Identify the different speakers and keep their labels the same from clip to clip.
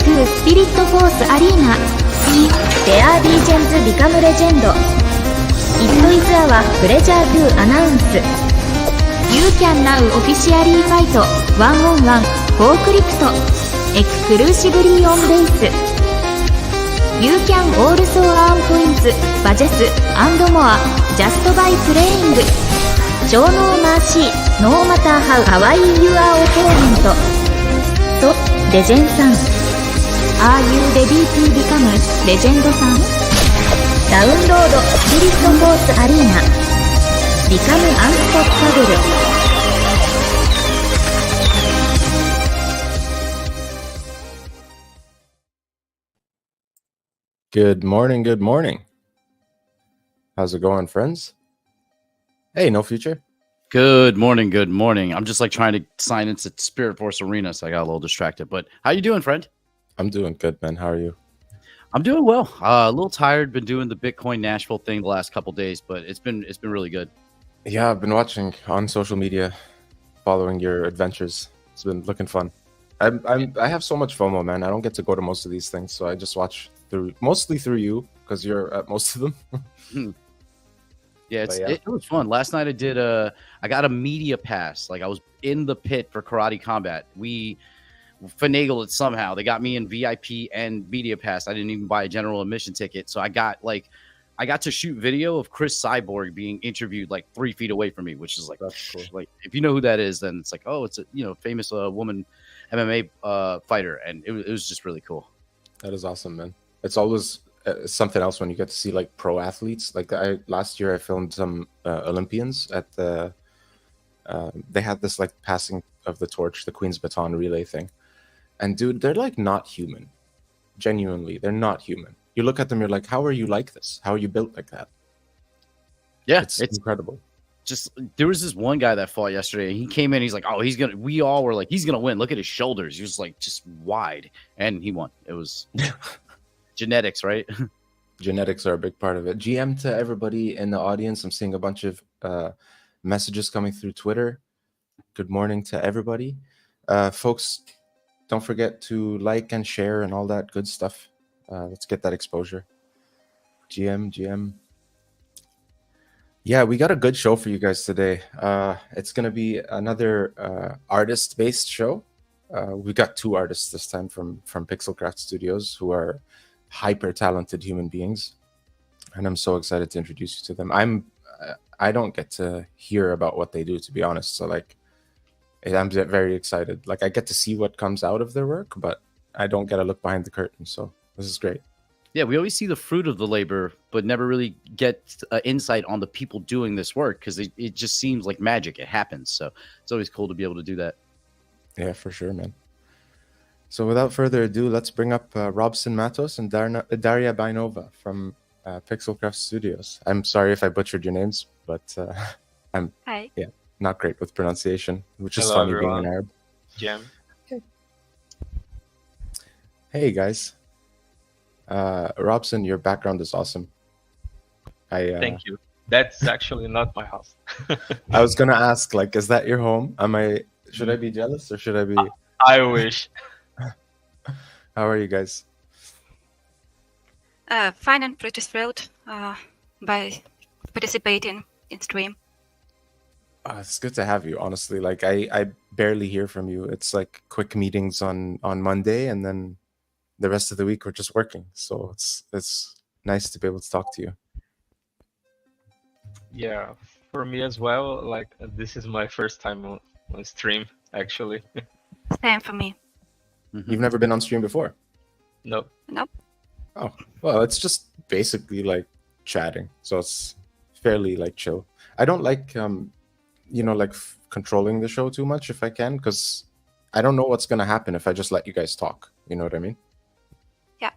Speaker 1: 2スピリットフォースアリーナ C Rare Legends Become Legend It is our pleasure to announce You can now officially fight one-on-one for crypto exclusively on base You can also earn points, badges and more just by playing Show no mercy no matter how kawaii your opponent So, Legend さん Are you ready to become Legend さんダウンロードスピリットフォースアリーナ Become Unstoppable
Speaker 2: Good morning, good morning. How's it going, friends? Hey, No Future.
Speaker 3: Good morning, good morning. I'm just like trying to sign into Spirit Force Arena, so I got a little distracted. But how you doing, friend?
Speaker 2: I'm doing good, man. How are you?
Speaker 3: I'm doing well. A little tired. Been doing the Bitcoin Nashville thing the last couple days, but it's been really good.
Speaker 2: Yeah, I've been watching on social media, following your adventures. It's been looking fun. I have so much FOMO, man. I don't get to go to most of these things, so I just watch mostly through you because you're at most of them.
Speaker 3: Yeah, it was fun. Last night I got a media pass. Like I was in the pit for Karate Combat. We finagled it somehow. They got me in VIP and media pass. I didn't even buy a general admission ticket. So I got to shoot video of Chris Cyborg being interviewed like 3 feet away from me, which is like, that's cool. Like if you know who that is, then it's like, oh, it's a famous woman MMA fighter, and it was just really cool. That
Speaker 2: is awesome, man. It's always something else when you get to see like pro athletes. Like last year I filmed some Olympians at the they had this like passing of the torch, the Queen's Baton relay thing, and dude, they're like not human. Genuinely, they're not human. You look at them, you're like, how are you like this? How are you built like that?
Speaker 3: Yeah,
Speaker 2: it's incredible.
Speaker 3: Just there was this one guy that fought yesterday, and he came in, he's like, oh, we all were like, he's gonna win. Look at his shoulders. He was like just wide, and he won. It was genetics, right?
Speaker 2: Genetics are a big part of it. GM to everybody in the audience. I'm seeing a bunch of messages coming through Twitter. Good morning to everybody. Folks, don't forget to like and share and all that good stuff. Let's get that exposure. GM. Yeah, we got a good show for you guys today. It's going to be another artist-based show. We got 2 artists this time from Pixelcraft Studios who are hyper-talented human beings. And I'm so excited to introduce you to them. I don't get to hear about what they do, to be honest. So like, I'm very excited. Like I get to see what comes out of their work, but I don't get to look behind the curtain. So this is great.
Speaker 3: Yeah, we always see the fruit of the labor, but never really get insight on the people doing this work because it just seems like magic. It happens. So it's always cool to be able to do that.
Speaker 2: Yeah, for sure, man. So without further ado, let's bring up Robson Matos and Daria Bainova from Pixelcraft Studios. I'm sorry if I butchered your names, but I'm not great with pronunciation, which is funny being an Arab.
Speaker 4: Jim.
Speaker 2: Hey, guys. Robson, your background is awesome.
Speaker 4: Thank you. That's actually not my house.
Speaker 2: I was gonna ask, like, is that your home? Should I be jealous or should I be?
Speaker 4: I wish.
Speaker 2: How are you guys?
Speaker 5: Fine and pretty thrilled by participating in stream.
Speaker 2: It's good to have you, honestly. Like I barely hear from you. It's like quick meetings on Monday, and then the rest of the week we're just working. So it's nice to be able to talk to you.
Speaker 4: Yeah, for me as well. Like this is my first time on stream, actually.
Speaker 5: Same for me.
Speaker 2: You've never been on stream before?
Speaker 4: Nope.
Speaker 2: Oh, well, it's just basically like chatting. So it's fairly like chill. I don't like, controlling the show too much if I can, because I don't know what's going to happen if I just let you guys talk. You know what I mean?
Speaker 5: Yeah.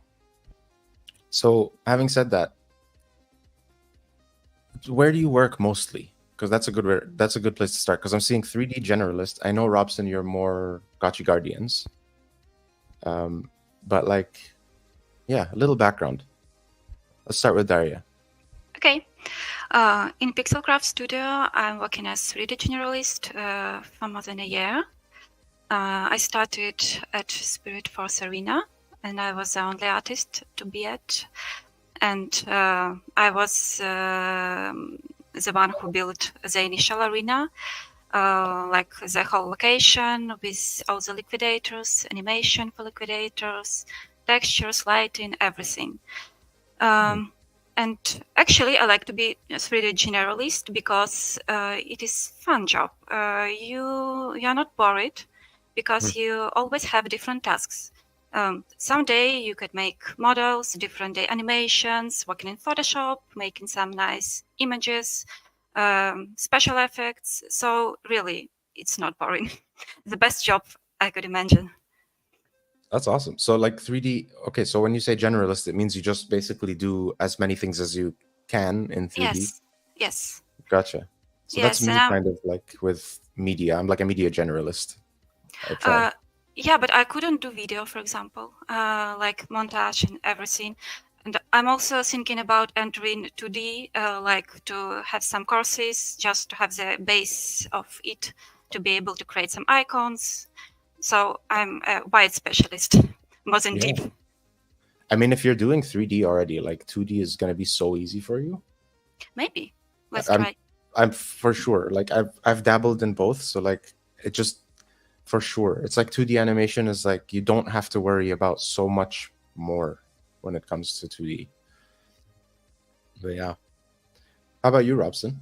Speaker 2: So having said that, where do you work mostly? Because that's a good place to start. Because I'm seeing 3D Generalist. I know, Robson, you're more Gotchi Guardians. But like, yeah, a little background. Let's start with Daria.
Speaker 5: Okay. In Pixelcraft Studio, I'm working as 3D Generalist for more than a year. I started at Spirit Force Arena and I was the only artist to be at. And I was the one who built the initial arena, like the whole location with all the liquidators, animation for liquidators, textures, lighting, everything. And actually, I like to be a 3D generalist because it is fun job. You're not bored because you always have different tasks. Someday you could make models, different day animations, working in Photoshop, making some nice images, special effects. So really, it's not boring. The best job I could imagine.
Speaker 2: That's awesome. So like 3D, okay, so when you say generalist, it means you just basically do as many things as you can in 3D?
Speaker 5: Yes.
Speaker 2: Gotcha. So
Speaker 5: Yes,
Speaker 2: that's me kind of like with media. I'm like a media generalist. I try.
Speaker 5: Yeah, but I couldn't do video, for example, like montage and everything. And I'm also thinking about entering 2D, like to have some courses, just to have the base of it, to be able to create some icons. So I'm a wide specialist, more than deep.
Speaker 2: I mean, if you're doing 3D already, like 2D is going to be so easy for you.
Speaker 5: Maybe. Let's try.
Speaker 2: I'm for sure. Like I've dabbled in both, so like it just for sure. It's like 2D animation is like you don't have to worry about so much more when it comes to 2D. But yeah. How about you, Robson?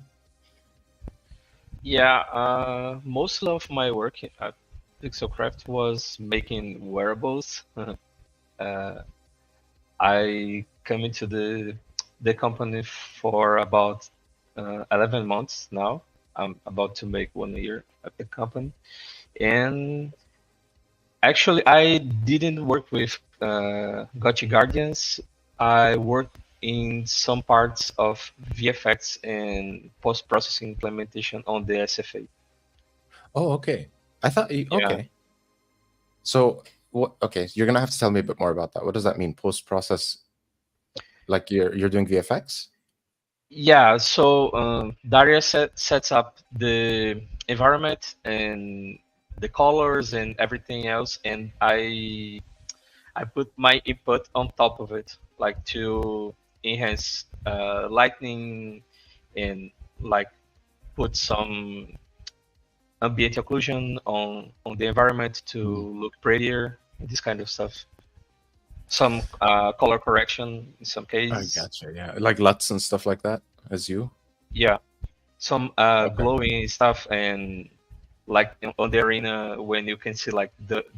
Speaker 4: Yeah, most of my work at Pixelcraft was making wearables. I came into the company for about 11 months now. I'm about to make 1 year at the company. And actually, I didn't work with Gotchi Guardians. I worked in some parts of VFX and post-processing implementation on the SFA.
Speaker 2: Oh, okay. I thought okay. So what? Okay, you're gonna have to tell me a bit more about that. What does that mean? Post-process, like you're doing VFX?
Speaker 4: Yeah. So Daria sets up the environment and the colors and everything else, and I put my input on top of it, like to enhance lighting and like put some ambient occlusion on the environment to look prettier, this kind of stuff. Some color correction in some cases.
Speaker 2: I gotcha. Yeah, like LUTs and stuff like that. As you.
Speaker 4: Yeah, some glowing stuff, and like on the arena when you can see like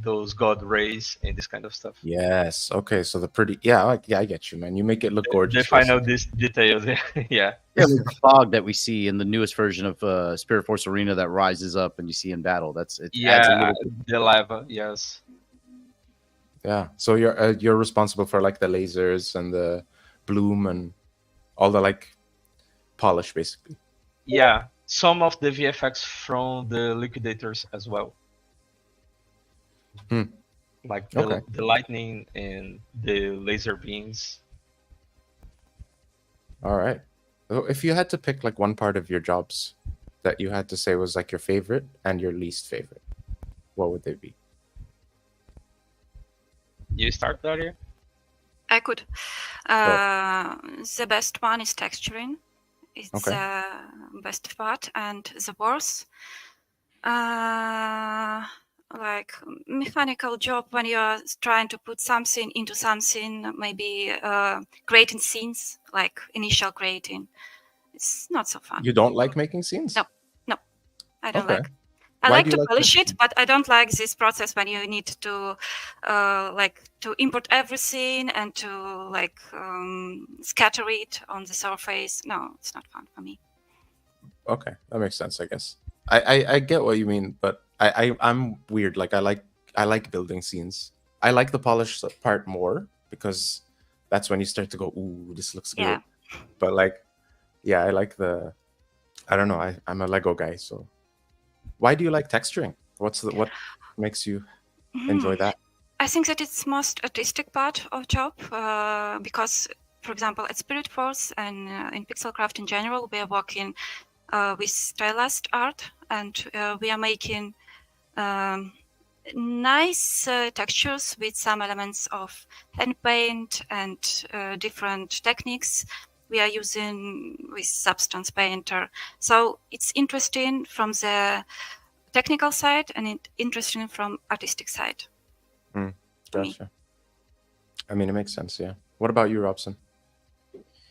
Speaker 4: those god rays and this kind of stuff.
Speaker 2: Yes. Okay. So the pretty. Yeah. I get you, man. You make it look gorgeous.
Speaker 4: The final details. Yeah.
Speaker 3: The fog that we see in the newest version of Spirit Force Arena that rises up and you see in battle. Adds a little bit.
Speaker 4: The lava. Yes.
Speaker 2: Yeah. So you're responsible for like the lasers and the bloom and all the like polish, basically.
Speaker 4: Yeah. Some of the VFX from the Lickquidators as well. Like the lightning and the laser beams.
Speaker 2: All right. So if you had to pick like one part of your jobs that you had to say was like your favorite and your least favorite, what would they be?
Speaker 4: You start, Daria?
Speaker 5: I could. The best one is texturing. It's the best part, and the worst, like mechanical job when you're trying to put something into something, maybe creating scenes, like initial creating. It's not so fun.
Speaker 2: You don't like making scenes?
Speaker 5: No, I don't like. I like to polish it, but I don't like this process when you need to like to import everything and to like scatter it on the surface. No, it's not fun for me.
Speaker 2: Okay, that makes sense, I guess. I get what you mean, but I'm weird. Like I like building scenes. I like the polish part more because that's when you start to go, ooh, this looks good. But like, yeah, I like the. I don't know. I'm a Lego guy, so. Why do you like texturing? What makes you enjoy that?
Speaker 5: I think that it's most artistic part of job because, for example, at Spirit Force and in Pixelcraft in general, we are working with stylized art, and we are making nice textures with some elements of hand paint and different techniques we are using with Substance Painter. So it's interesting from the technical side and interesting from artistic side.
Speaker 2: Gotcha. I mean, it makes sense, yeah. What about you, Robson?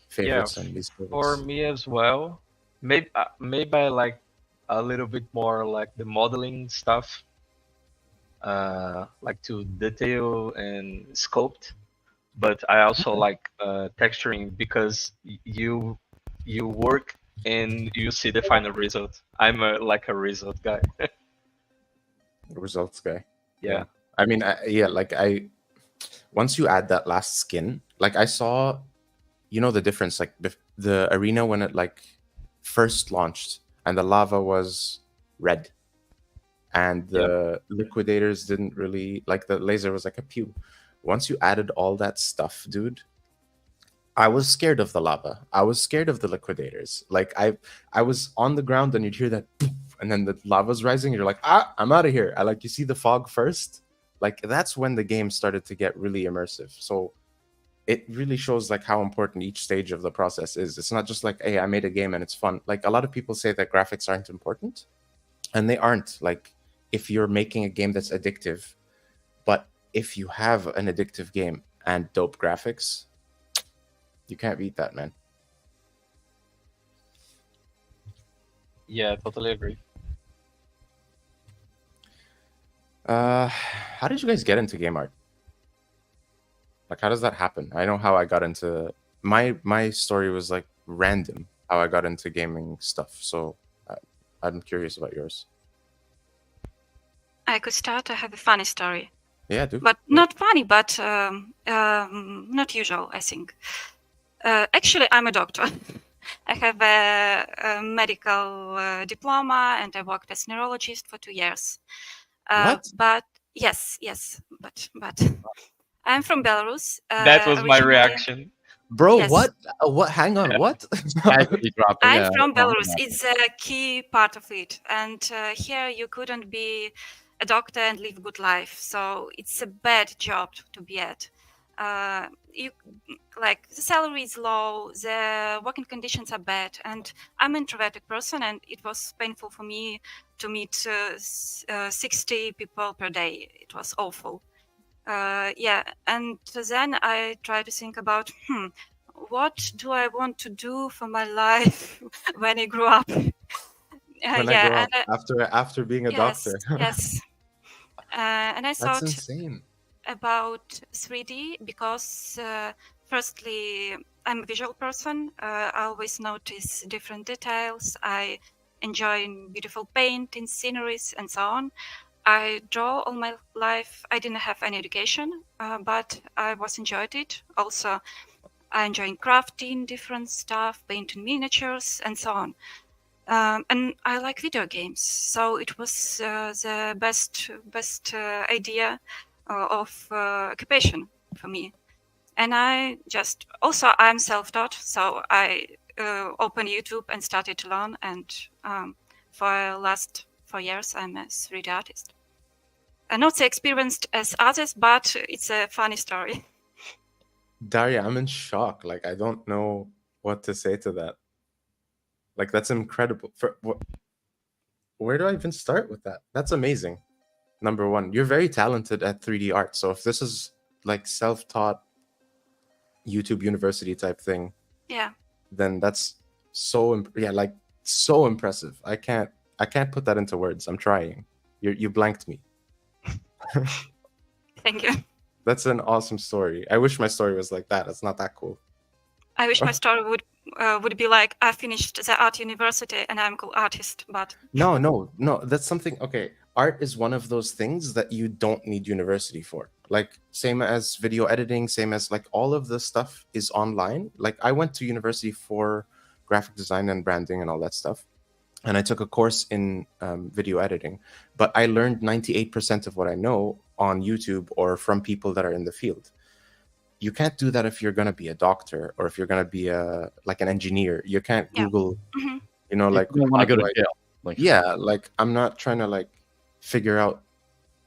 Speaker 2: Favorites and least favorites?
Speaker 4: For me as well, maybe I like a little bit more like the modeling stuff, like to detail and sculpt. But I also like texturing because you work and you see the final result. I'm like a result guy.
Speaker 2: Results guy.
Speaker 4: Yeah.
Speaker 2: I mean, once you add that last skin, like I saw, you know, the difference, like the arena when it like first launched and the lava was red and the liquidators didn't really, like the laser was like a pew. Once you added all that stuff, dude, I was scared of the lava. I was scared of the liquidators. Like I was on the ground and you'd hear that poof, and then the lava's rising. You're like, I'm out of here. You see the fog first. Like that's when the game started to get really immersive. So it really shows like how important each stage of the process is. It's not just like, hey, I made a game and it's fun. Like a lot of people say that graphics aren't important, and they aren't. Like if you're making a game that's addictive, but if you have an addictive game and dope graphics, you can't beat that, man.
Speaker 4: Yeah, totally agree.
Speaker 2: How did you guys get into game art? Like, how does that happen? I know how I got into my story was like random how I got into gaming stuff. So I'm curious about yours.
Speaker 5: I could start. I have a funny story.
Speaker 2: Yeah, dude.
Speaker 5: But not funny, but not usual, I think. Actually, I'm a doctor. I have a medical diploma and I worked as neurologist for 2 years.
Speaker 2: What?
Speaker 5: But yes, but I'm from Belarus.
Speaker 4: That was my
Speaker 5: originally.
Speaker 4: reaction.
Speaker 2: Bro,
Speaker 5: Yes.
Speaker 2: what? Hang on, what?
Speaker 3: Casually dropping,
Speaker 5: I'm
Speaker 3: yeah,
Speaker 5: from
Speaker 3: comment
Speaker 5: Belarus.
Speaker 3: on that.
Speaker 5: It's a key part of it. And here you couldn't be a doctor and live a good life. So it's a bad job to be at. You like the salary is low, the working conditions are bad, and I'm an introverted person, and it was painful for me to meet 60 people per day. It was awful. Yeah, and then I try to think about, what do I want to do for my life when I grow up?
Speaker 2: When I grow up, after being a doctor.
Speaker 5: Yes. And I
Speaker 2: That's
Speaker 5: thought
Speaker 2: insane.
Speaker 5: about 3D because firstly, I'm a visual person. I always notice different details. I enjoy beautiful painting, sceneries, and so on. I draw all my life. I didn't have any education, but I was enjoyed it. Also, I enjoy crafting different stuff, painting miniatures, and so on. And I like video games, so it was the best idea of occupation for me. And I just also I'm self-taught, so I opened YouTube and started to learn. And for the last 4 years, I'm a 3D artist. I'm not so experienced as others, but it's a funny story.
Speaker 2: Daria, I'm in shock. Like, I don't know what to say to that. Like, that's incredible. Where do I even start with that? That's amazing. Number one, you're very talented at 3D art. So if this is like self-taught YouTube University type thing,
Speaker 5: Yeah,
Speaker 2: then that's so so impressive. I can't put that into words. I'm trying. You blanked me.
Speaker 5: thank you.
Speaker 2: That's an awesome story. I wish my story was like that. It's not that cool.
Speaker 5: I wish my story would be like I finished the art university and I'm a cool artist, but
Speaker 2: No. That's something. Okay, art is one of those things that you don't need university for. Like same as video editing, same as like all of the stuff is online. Like I went to university for graphic design and branding and all that stuff, and I took a course in video editing. But I learned 98% of what I know on YouTube or from people that are in the field. You can't do that if you're going to be a doctor or if you're going to be like an engineer. You can't Google, you know, like
Speaker 3: You don't want to go to jail.
Speaker 2: like I'm not trying to like figure out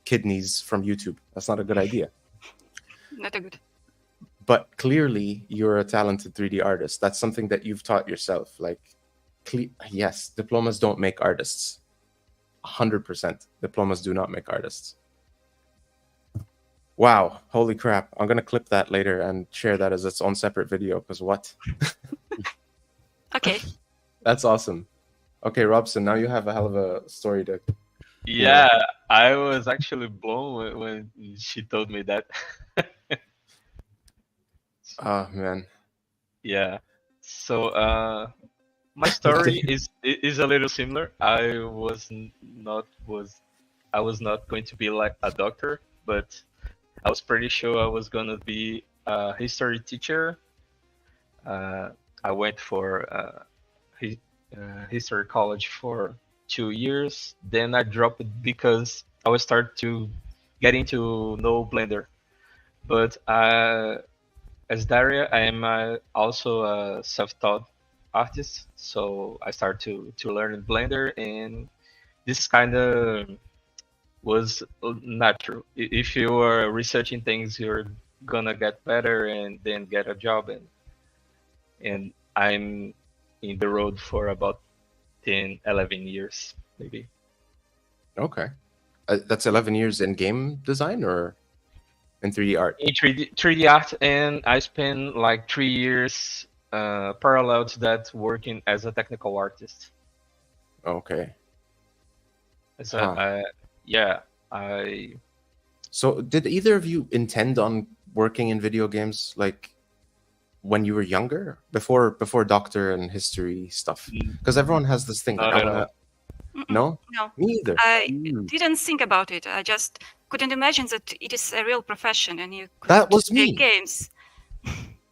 Speaker 2: kidneys from YouTube. That's not a good idea.
Speaker 5: Not a good.
Speaker 2: But clearly, you're a talented 3D artist. That's something that you've taught yourself. Like, yes, diplomas don't make artists. 100%. Diplomas do not make artists. Wow, holy crap. I'm going to clip that later and share that as its own separate video, because what?
Speaker 5: Okay.
Speaker 2: That's awesome. Okay, Robson, now you have a hell of a story to...
Speaker 4: Yeah, I was actually blown when she told me that.
Speaker 2: Oh, man.
Speaker 4: Yeah. So my story is a little similar. I was not going to be like a doctor, but I was pretty sure I was gonna be a history teacher. I went for history college for 2 years. Then I dropped it because I was start to getting to know Blender. But as Daria, I am also a self-taught artist, so I started to learn Blender, and this kind of was natural. If you are researching things, you're gonna get better and then get a job, and I'm in the road for about 10, 11 years, maybe.
Speaker 2: Okay. That's 11 years in game design or in 3D art?
Speaker 4: In 3D art, and I spent like 3 years parallel to that working as a technical artist.
Speaker 2: Okay.
Speaker 4: So,
Speaker 2: So did either of you intend on working in video games like when you were younger, before doctor and history stuff? Because everyone has this thing.
Speaker 4: Not
Speaker 2: Like,
Speaker 4: at all.
Speaker 5: No,
Speaker 2: me either.
Speaker 5: I didn't think about it. I just couldn't imagine that it is a real profession and you could
Speaker 2: That was me.
Speaker 5: make games.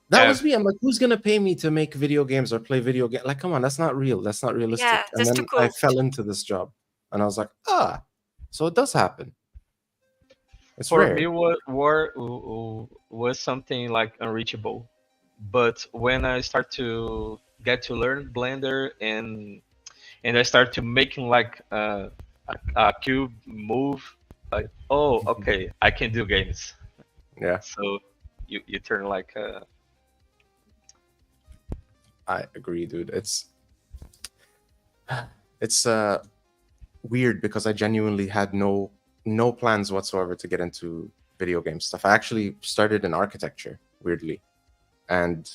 Speaker 2: That was me. I'm like, who's gonna pay me to make video games or play video games? Like, come on, that's not real. That's not realistic.
Speaker 5: Yeah,
Speaker 2: and
Speaker 5: that's
Speaker 2: then
Speaker 5: too cool.
Speaker 2: I fell into this job, and I was like, so it does happen. It's
Speaker 4: For
Speaker 2: rare.
Speaker 4: me, was something like unreachable. But when I start to get to learn Blender and I start to making like a cube move, like, oh, okay, I can do games.
Speaker 2: Yeah,
Speaker 4: So you turn like
Speaker 2: I agree, dude. It's weird because I genuinely had no plans whatsoever to get into video game stuff. I actually started in architecture, weirdly, and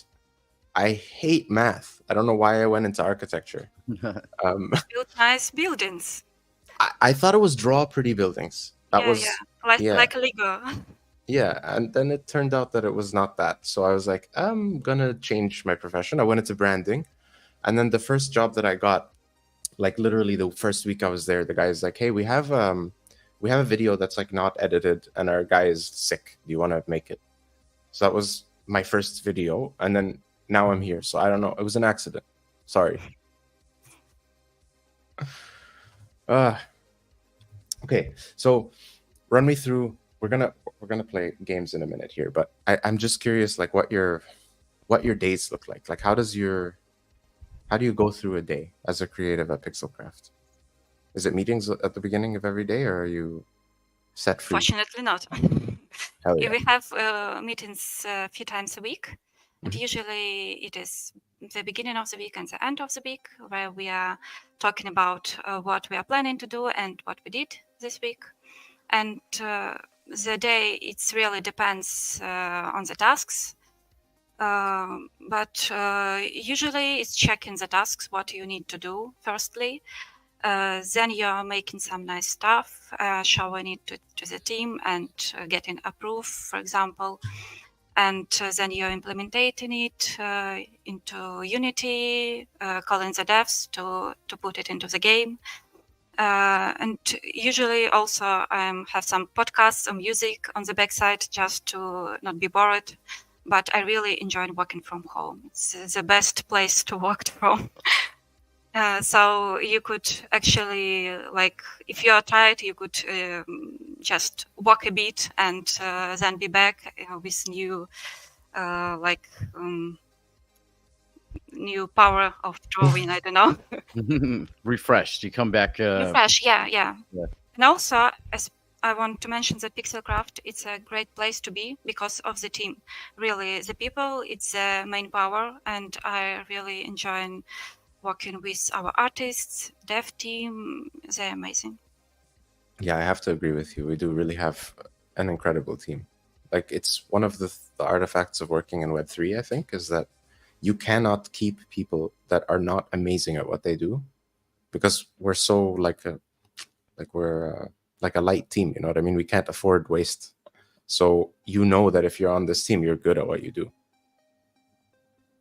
Speaker 2: I hate math. I don't know why I went into architecture.
Speaker 5: Build nice buildings.
Speaker 2: I thought it was draw pretty buildings. That was
Speaker 5: like Lego.
Speaker 2: Yeah, and then it turned out that it was not that. So I was like, I'm gonna change my profession. I went into branding, and then the first job that I got, like literally the first week I was there, the guy's like, hey, we have a video that's like not edited, and our guy is sick. Do you want to make it? So that was my first video, and then now I'm here. So I don't know. It was an accident. Sorry. Okay, so run me through. We're gonna play games in a minute here, but I'm just curious, like what your days look like. Like how do you go through a day as a creative at Pixelcraft? Is it meetings at the beginning of every day, or are you set free?
Speaker 5: Fortunately not.
Speaker 2: Hell yeah.
Speaker 5: We have meetings a few times a week. And usually it is the beginning of the week and the end of the week where we are talking about what we are planning to do and what we did this week. And the day, it really depends on the tasks. But usually it's checking the tasks, what you need to do firstly. Then you're making some nice stuff, showing it to the team and getting approved, for example. And then you're implementing it into Unity, calling the devs to put it into the game. And usually also have some podcasts or music on the backside just to not be bored. But I really enjoy working from home. It's the best place to work from. So you could actually, like, if you are tired, you could just walk a bit and then be back with new, new power of drawing. I don't know.
Speaker 3: Refreshed. You come back.
Speaker 5: Refresh, yeah. And also, I want to mention that Pixelcraft, it's a great place to be because of the team. Really, the people, it's the main power, and I really enjoy working with our artists, dev team. They're amazing.
Speaker 2: Yeah, I have to agree with you. We do really have an incredible team. Like, it's one of the artifacts of working in Web3, I think, is that you cannot keep people that are not amazing at what they do, because we're so like a light team, you know what I mean? We can't afford waste. So you know that if you're on this team, you're good at what you do.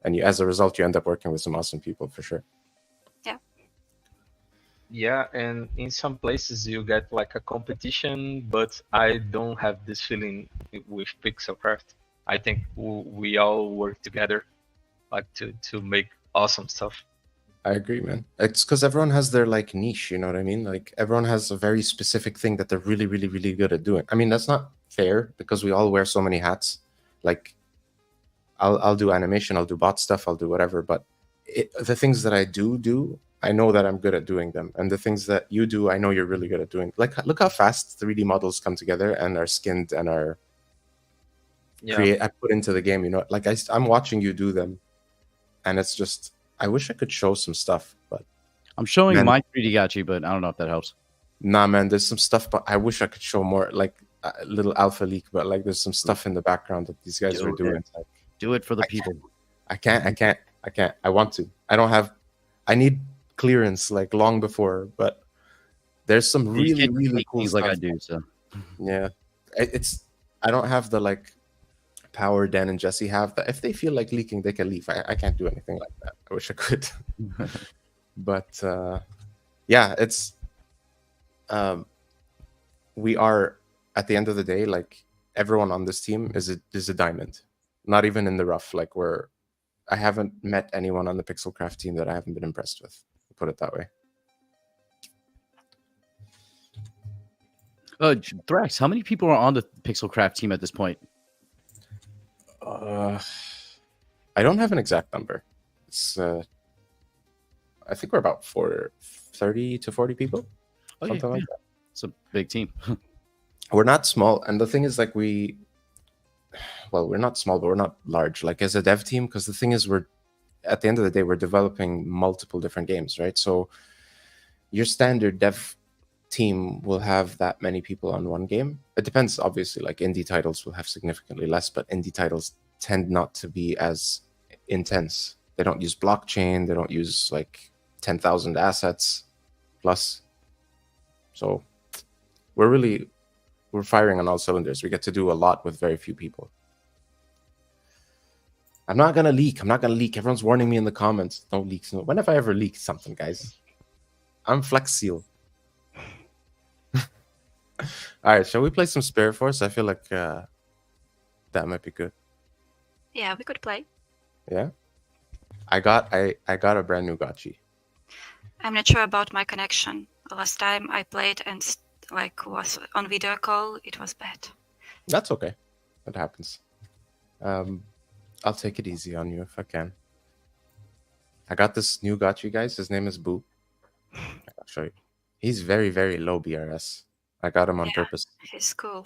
Speaker 2: And as a result, you end up working with some awesome people for sure.
Speaker 4: Yeah, and in some places you get like a competition, but I don't have this feeling with Pixelcraft. I think we all work together, like to make awesome stuff.
Speaker 2: I agree, man. It's because everyone has their like niche, you know what I mean? Like everyone has a very specific thing that they're really, really, really good at doing. I mean, that's not fair because we all wear so many hats. Like, I'll do animation, I'll do bot stuff, I'll do whatever, but the things that I do, I know that I'm good at doing them. And the things that you do, I know you're really good at doing. Like, look how fast 3D models come together and are skinned and are I put into the game, you know? Like, I'm watching you do them, and it's just, I wish I could show some stuff, but...
Speaker 3: I'm showing my 3D Gotchi, but I don't know if that helps.
Speaker 2: Nah, man, there's some stuff, but I wish I could show more, like, a little alpha leak, but, like, there's some stuff in the background that these guys are doing. Like,
Speaker 3: do it for the people.
Speaker 2: I can't. I want to. I need clearance like long before, but there's some really, really cool
Speaker 3: things
Speaker 2: stuff.
Speaker 3: Like I do, so
Speaker 2: yeah, I don't have the like power Dan and Jesse have. That if they feel like leaking, they can leave. I can't do anything like that. I wish I could. But yeah, it's we are, at the end of the day, like, everyone on this team is a diamond. Not even in the rough. Like, I haven't met anyone on the Pixelcraft team that I haven't been impressed with. Put it that way.
Speaker 3: Thrax, how many people are on the Pixelcraft team at this point?
Speaker 2: I don't have an exact number. It's I think we're about 30 to 40 people. Something like that.
Speaker 3: It's a big team.
Speaker 2: We're not small, and the thing is, like, we're not small, but we're not large. Like, as a dev team, because the thing is, at the end of the day, we're developing multiple different games, right? So your standard dev team will have that many people on one game. It depends, obviously. Like, indie titles will have significantly less, but indie titles tend not to be as intense. They don't use blockchain. They don't use like 10,000 assets plus. So we're firing on all cylinders. We get to do a lot with very few people. I'm not gonna leak. Everyone's warning me in the comments. Don't leak. When have I ever leaked something, guys? I'm Flex Seal. All right, shall we play some Spirit Force? I feel like that might be good.
Speaker 5: Yeah, we could play.
Speaker 2: Yeah, I got a brand new Gotchi.
Speaker 5: I'm not sure about my connection. Last time I played and was on video call, it was bad.
Speaker 2: That's okay. That happens. I'll take it easy on you if I can. I got this new Gotchi, guys. His name is Boo. I'll show you. He's very, very low BRS. I got him on purpose.
Speaker 5: He's cool.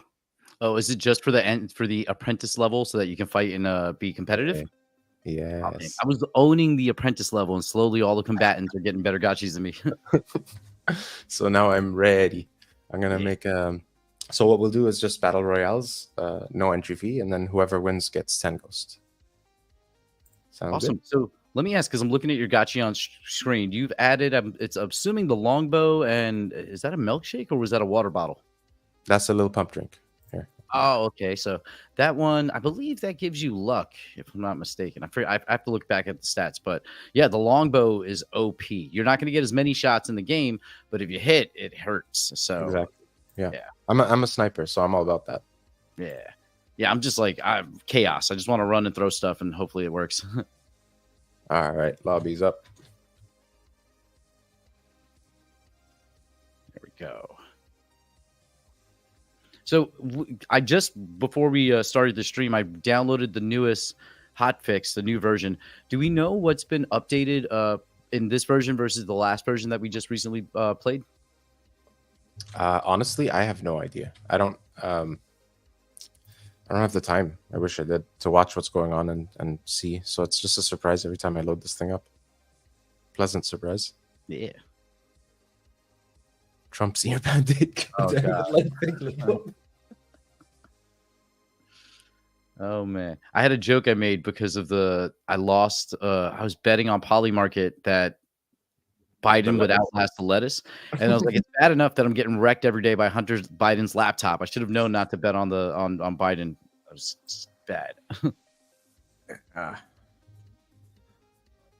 Speaker 3: Oh, is it just for the apprentice level so that you can fight and be competitive?
Speaker 2: Yes.
Speaker 3: Oh, I was owning the apprentice level, and slowly all the combatants are getting better Gotchis than me.
Speaker 2: So now I'm ready. I'm gonna make so what we'll do is just battle royales, no entry fee, and then whoever wins gets 10 ghost. Sounds
Speaker 3: awesome.
Speaker 2: Good?
Speaker 3: So let me ask, because I'm looking at your Gotchi on screen. You've added, it's assuming the longbow, and is that a milkshake or was that a water bottle?
Speaker 2: That's a little pump drink. Here.
Speaker 3: Oh, okay. So that one, I believe that gives you luck, if I'm not mistaken. I have to look back at the stats, but yeah, the longbow is OP. You're not going to get as many shots in the game, but if you hit, it hurts. So
Speaker 2: exactly. Yeah. I'm a sniper, so I'm all about that.
Speaker 3: Yeah. I'm just like, I'm chaos. I just want to run and throw stuff, and hopefully it works.
Speaker 2: All right, lobby's up.
Speaker 3: There we go. So I just, before we started the stream, I downloaded the newest hotfix, the new version. Do we know what's been updated in this version versus the last version that we just recently played?
Speaker 2: Honestly, I have no idea. I don't have the time. I wish I did to watch what's going on and see. So it's just a surprise every time I load this thing up. Pleasant surprise.
Speaker 3: Yeah.
Speaker 2: Trump's ear band-aid.
Speaker 3: Oh, God. Oh man, I had a joke I made because of I lost. I was betting on Polymarket that Biden would outlast the lettuce, and I was like, it's bad enough that I'm getting wrecked every day by Hunter Biden's laptop. I should have known not to bet on on Biden. It was bad.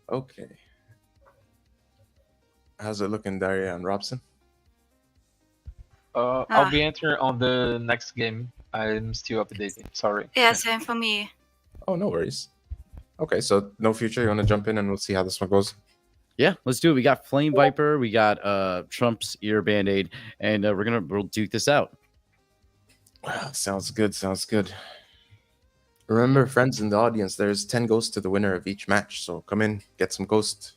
Speaker 2: Okay. How's it looking, Daria and Robson?
Speaker 4: I'll be entering on the next game. I'm still updating. Sorry.
Speaker 5: Yeah, same for me.
Speaker 2: Oh, no worries. Okay, so no future. You want to jump in and we'll see how this one goes?
Speaker 3: Yeah, let's do it. We got Flame Viper, we got Trump's ear band-aid, and we'll duke this out.
Speaker 2: Wow, sounds good. Sounds good. Remember, friends in the audience, there's 10 ghosts to the winner of each match. So come in, get some ghost.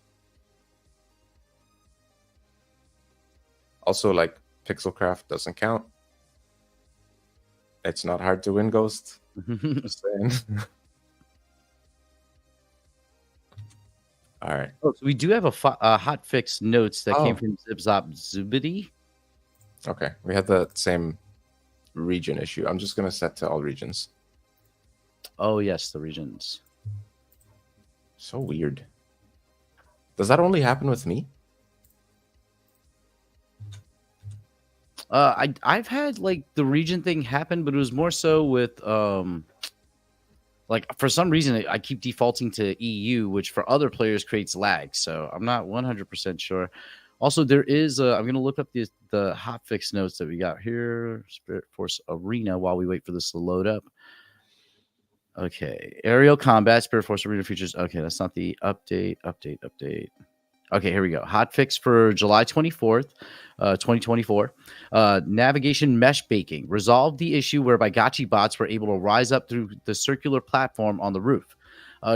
Speaker 2: Also, like, Pixelcraft doesn't count. It's not hard to win ghost. Just saying. All right.
Speaker 3: Oh, so we do have a hotfix notes that came from Zipzop Zubity.
Speaker 2: Okay, we had the same region issue. I'm just going to set to all regions.
Speaker 3: Oh, yes, the regions.
Speaker 2: So weird. Does that only happen with me?
Speaker 3: I've had like the region thing happen, but it was more so with like for some reason I keep defaulting to EU, which for other players creates lag. So I'm not 100% sure. Also, there is I'm gonna look up the hotfix notes that we got here. Spirit Force Arena while we wait for this to load up. Okay, aerial combat, Spirit Force Arena features. Okay, that's not the update. Okay, here we go. Hotfix for July 24th, 2024. Navigation mesh baking. Resolved the issue whereby Gotchi bots were able to rise up through the circular platform on the roof.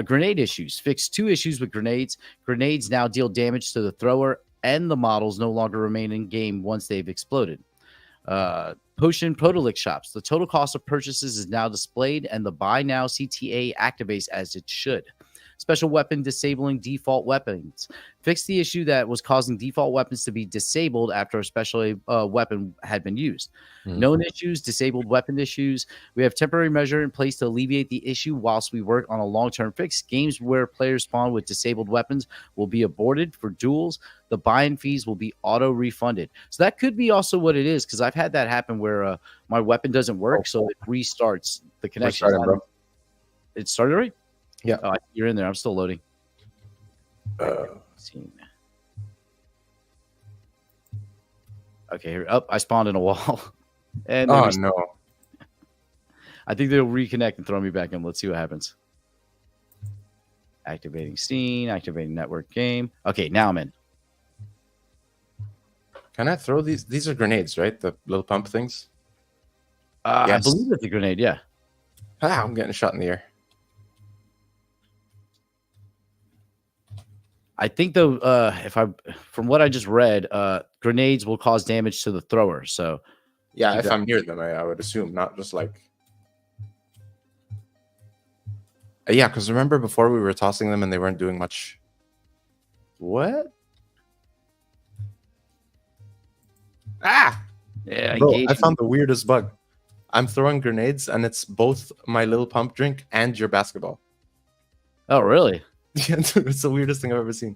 Speaker 3: Grenade issues. Fixed 2 issues with grenades. Grenades now deal damage to the thrower, and the models no longer remain in game once they've exploded. Potion Protolix shops. The total cost of purchases is now displayed, and the buy now CTA activates as it should. Special weapon disabling default weapons. Fix the issue that was causing default weapons to be disabled after a special weapon had been used. Known issues, disabled weapon issues. We have temporary measure in place to alleviate the issue whilst we work on a long-term fix. Games where players spawn with disabled weapons will be aborted for duels. The buy-in fees will be auto-refunded. So that could be also what it is, because I've had that happen where my weapon doesn't work, so it restarts the connection. It started already?
Speaker 2: Yeah.
Speaker 3: Oh, you're in there. I'm still loading. Okay, here. Oh, I spawned in a wall. And
Speaker 2: no.
Speaker 3: I think they'll reconnect and throw me back in. Let's see what happens. Activating scene, activating network game. Okay, now I'm in.
Speaker 2: Can I throw these? These are grenades, right? The little pump things?
Speaker 3: Yes. I believe it's a grenade, yeah.
Speaker 2: I'm getting shot in the air.
Speaker 3: I think though, from what I just read, grenades will cause damage to the thrower. So,
Speaker 2: yeah, if I'm near them, I would assume, not just like. Yeah, because remember before we were tossing them and they weren't doing much. What?
Speaker 3: Yeah,
Speaker 2: bro, I found the weirdest bug. I'm throwing grenades and it's both my little pump drink and your basketball.
Speaker 3: Oh, really?
Speaker 2: Yeah, it's the weirdest thing I've ever seen.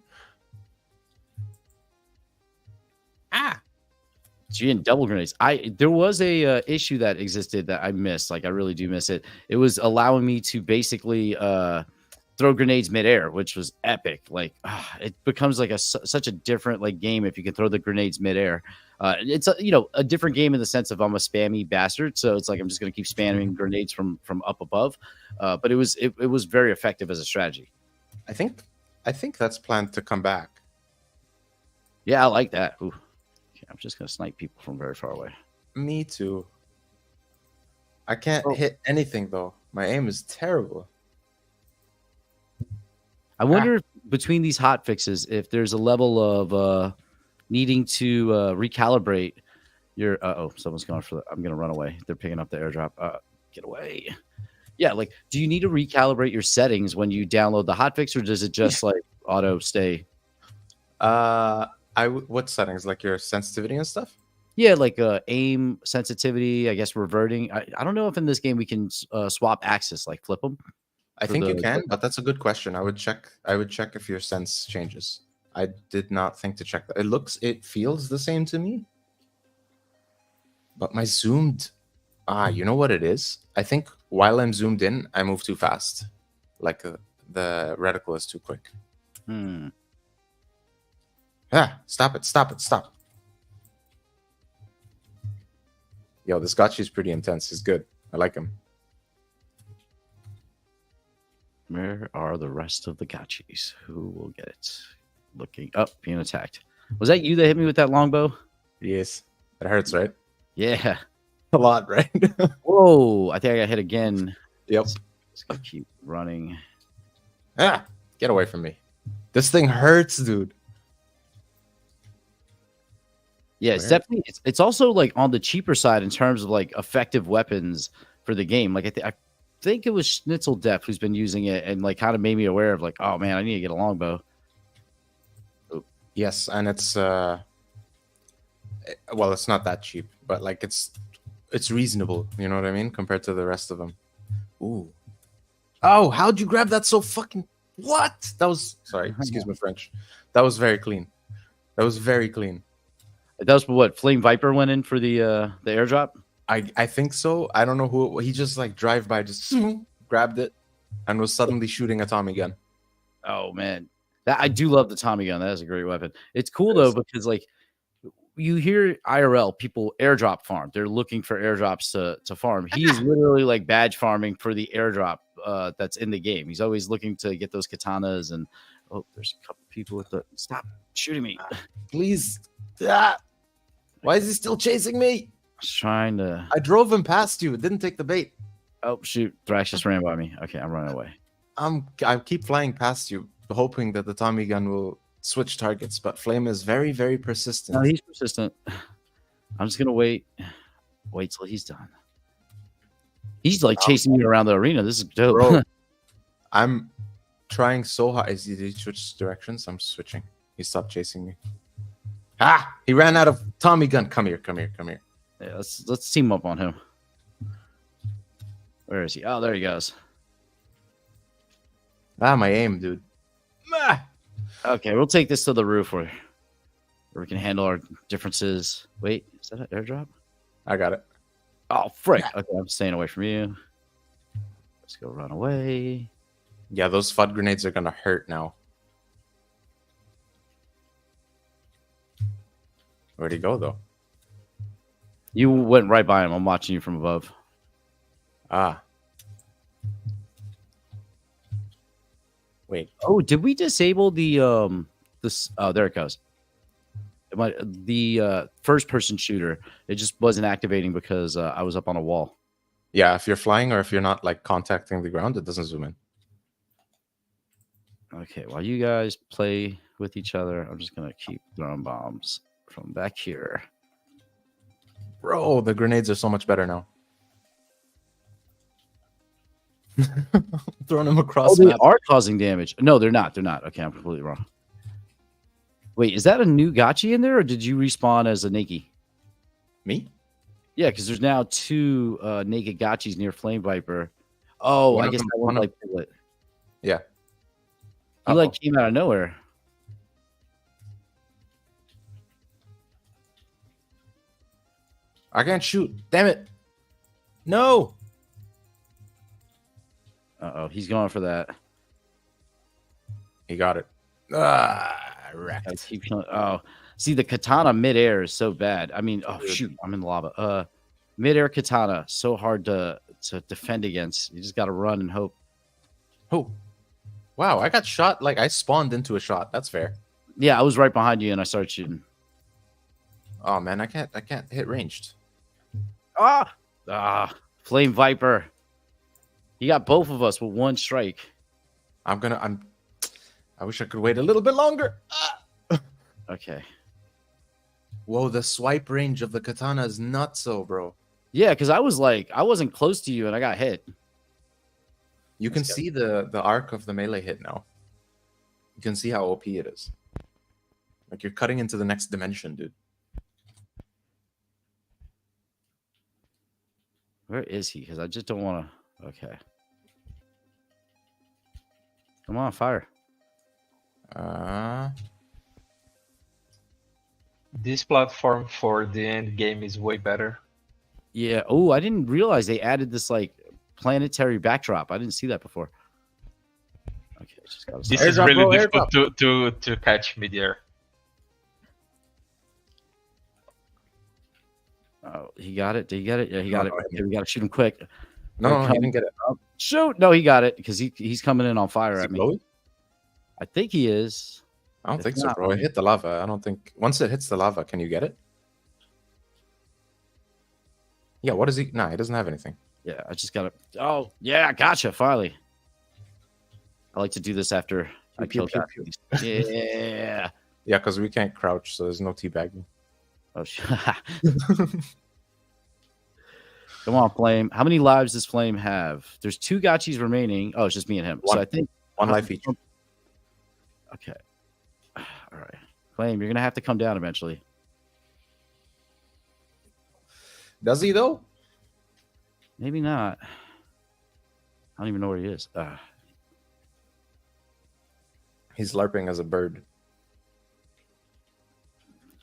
Speaker 3: So you didn't double grenades. There was a issue that existed that I missed. Like I really do miss it. It was allowing me to basically throw grenades midair, which was epic. Like it becomes like such a different like game if you can throw the grenades midair. It's a different game in the sense of I'm a spammy bastard, so it's like I'm just gonna keep spamming grenades from up above. But it was very effective as a strategy.
Speaker 2: I think that's planned to come back.
Speaker 3: Yeah, I like that. Ooh. Okay, I'm just gonna snipe people from very far away.
Speaker 2: Me too. I can't hit anything though. My aim is terrible.
Speaker 3: I wonder if between these hot fixes, if there's a level of needing to recalibrate You're someone's going for the. I'm gonna run away. They're picking up the airdrop. Get away. Yeah, like, do you need to recalibrate your settings when you download the hotfix, or does it just like auto stay?
Speaker 2: What settings? Like your sensitivity and stuff?
Speaker 3: Yeah, like aim sensitivity. I guess reverting. I don't know if in this game we can swap axis, like flip them.
Speaker 2: I think you can, but that's a good question. I would check if your sense changes. I did not think to check that. It feels the same to me. But my zoomed, you know what it is? I think while I'm zoomed in, I move too fast. Like the reticle is too quick. Stop it. Yo, this Gotchi is pretty intense. He's good. I like him.
Speaker 3: Where are the rest of the Gotchis? Who will get it? Looking up, being attacked. Was that you that hit me with that longbow?
Speaker 2: Yes. It hurts, right?
Speaker 3: Yeah.
Speaker 2: A lot, right?
Speaker 3: Whoa, I think I got hit again.
Speaker 2: Yep.
Speaker 3: Just gonna keep running.
Speaker 2: Get away from me. This thing hurts, dude.
Speaker 3: Yeah, it's definitely it's also like on the cheaper side in terms of like effective weapons for the game. Like I think it was Schnitzel Def who's been using it and like kind of made me aware of like, oh man, I need to get a longbow.
Speaker 2: Yes, and it's it's not that cheap, but like it's reasonable, you know what I mean, compared to the rest of them. Ooh. Oh, how'd you grab that so fucking what? That was sorry, excuse my French. That was very clean. That was very clean.
Speaker 3: That was what Flame Viper went in for the airdrop?
Speaker 2: I think so. I don't know who he just like drive by, just grabbed it and was suddenly shooting a Tommy gun.
Speaker 3: Oh man. I do love the Tommy gun. That is a great weapon. It's cool though, because like you hear IRL people airdrop farm. They're looking for airdrops to farm. He's literally like badge farming for the airdrop that's in the game. He's always looking to get those katanas and there's a couple people with the stop shooting me.
Speaker 2: Please. Why is he still chasing me?
Speaker 3: I was trying to.
Speaker 2: I drove him past you. It didn't take the bait.
Speaker 3: Oh shoot! Thrax just ran by me. Okay, I'm running away.
Speaker 2: I keep flying past you, hoping that the Tommy gun will switch targets, but Flame is very, very persistent.
Speaker 3: No, he's persistent. I'm just gonna wait till he's done. He's like chasing me around the arena. This is dope.
Speaker 2: Bro, I'm trying so hard. Did he switch directions? I'm switching. He stopped chasing me. He ran out of Tommy gun. Come here.
Speaker 3: Yeah, let's team up on him. Where is he? Oh, there he goes.
Speaker 2: My aim, dude.
Speaker 3: Okay, we'll take this to the roof where we can handle our differences. Wait, is that an airdrop?
Speaker 2: I got it.
Speaker 3: Oh, frick. Okay, I'm staying away from you. Let's go run away.
Speaker 2: Yeah, those FUD grenades are gonna hurt now. Where'd he go, though?
Speaker 3: You went right by him. I'm watching you from above.
Speaker 2: Wait.
Speaker 3: Oh, did we disable the this? Oh, there it goes. The first-person shooter. It just wasn't activating because I was up on a wall.
Speaker 2: Yeah, if you're flying or if you're not like contacting the ground, it doesn't zoom in.
Speaker 3: Okay, while you guys play with each other, I'm just gonna keep throwing bombs from back here.
Speaker 2: Bro, the grenades are so much better now. Throwing them across.
Speaker 3: They are causing damage. No, they're not. They're not. Okay, I'm completely wrong. Wait, is that a new Gotchi in there, or did you respawn as a Naked?
Speaker 2: Me?
Speaker 3: Yeah, because there's now 2 naked Gotchis near Flame Viper. Oh, I guess that one like Piglet.
Speaker 2: Yeah.
Speaker 3: He like came out of nowhere.
Speaker 2: I can't shoot. Damn it. No.
Speaker 3: Uh-oh, he's going for that.
Speaker 2: He got it. Wrecked.
Speaker 3: Oh, see, the katana midair is so bad. I mean, oh shoot, I'm in the lava. Midair katana, so hard to defend against. You just got to run and hope.
Speaker 2: Oh, wow! I got shot. Like I spawned into a shot. That's fair.
Speaker 3: Yeah, I was right behind you and I started shooting.
Speaker 2: Oh man, I can't hit ranged.
Speaker 3: Flame Viper. He got both of us with one strike.
Speaker 2: I wish I could wait a little bit longer.
Speaker 3: Okay.
Speaker 2: Whoa, the swipe range of the katana is nuts, so bro.
Speaker 3: Yeah, because I was like, I wasn't close to you and I got hit.
Speaker 2: You can see the arc of the melee hit now. You can see how OP it is. Like you're cutting into the next dimension, dude.
Speaker 3: Where is he? Because I just don't want to. Okay. Come on, fire.
Speaker 4: This platform for the end game is way better.
Speaker 3: Yeah. Oh, I didn't realize they added this like planetary backdrop. I didn't see that before. Okay, just gotta
Speaker 4: This
Speaker 3: start.
Speaker 4: is really difficult to catch midair.
Speaker 3: Oh, he got it. Did he get it? Yeah, he got it. Okay, we got to shoot him quick.
Speaker 2: No, he didn't get it.
Speaker 3: Shoot! No, he got it because he's coming in on fire at me.
Speaker 2: Glowing?
Speaker 3: I think he is.
Speaker 2: I don't
Speaker 3: If
Speaker 2: think so,
Speaker 3: not,
Speaker 2: bro. It hit the lava. I don't think once it hits the lava, can you get it? Yeah. What is he? Nah, he doesn't have anything.
Speaker 3: Yeah, I just got to. Oh, yeah, gotcha. Finally. I like to do this after I kill that. Yeah.
Speaker 2: Yeah, because we can't crouch, so there's no teabagging.
Speaker 3: Oh, shit. Come on, Flame. How many lives does Flame have? There's 2 Gotchis remaining. Oh, it's just me and him. So I think
Speaker 2: 1 life each.
Speaker 3: Okay. All right. Flame, you're going to have to come down eventually.
Speaker 2: Does he, though?
Speaker 3: Maybe not. I don't even know where he is.
Speaker 2: He's LARPing as a bird.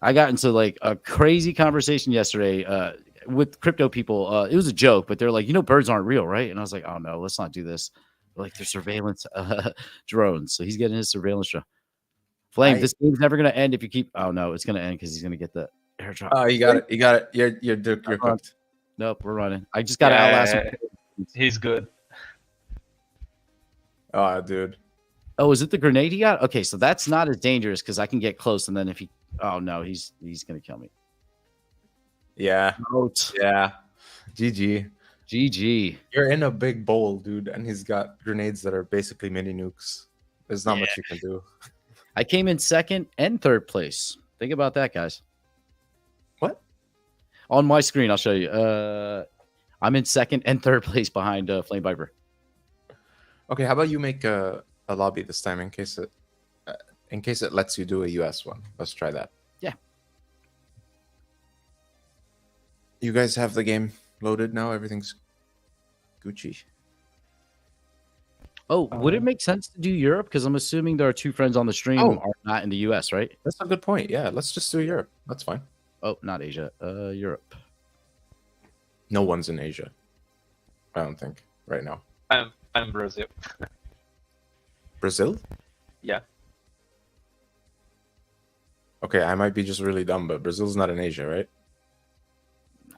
Speaker 3: I got into like a crazy conversation yesterday with crypto people. It was a joke, but they're like, birds aren't real, right? And I was like, oh, no, let's not do this. Like, they're surveillance drones. So he's getting his surveillance drone. Flame, this game's never going to end if you keep... Oh, no, it's going to end because he's going to get the airdrop.
Speaker 2: Oh, you got it. You got it. You're cooked.
Speaker 3: Nope, we're running. I just got to outlast him.
Speaker 4: He's good.
Speaker 2: Oh, dude.
Speaker 3: Oh, is it the grenade he got? Okay, so that's not as dangerous because I can get close, and then if he... Oh, no, he's going to kill me.
Speaker 2: Yeah.
Speaker 3: Out.
Speaker 2: Yeah. GG.
Speaker 3: GG.
Speaker 2: You're in a big bowl, dude, and he's got grenades that are basically mini nukes. There's not much you can do.
Speaker 3: I came in 2nd and 3rd place. Think about that, guys.
Speaker 2: What?
Speaker 3: On my screen, I'll show you. I'm in 2nd and 3rd place behind Flame Viper.
Speaker 2: Okay, how about you make a lobby this time in case it lets you do a US one. Let's try that.
Speaker 3: Yeah.
Speaker 2: You guys have the game loaded now? Everything's Gucci.
Speaker 3: Oh, would it make sense to do Europe? Because I'm assuming there are 2 friends on the stream who are not in the US, right?
Speaker 2: That's a good point. Yeah, let's just do Europe. That's fine.
Speaker 3: Oh, not Asia. Europe.
Speaker 2: No one's in Asia. I don't think right now.
Speaker 4: I'm Brazil.
Speaker 2: Brazil?
Speaker 4: Yeah.
Speaker 2: Okay, I might be just really dumb, but Brazil's not in Asia, right?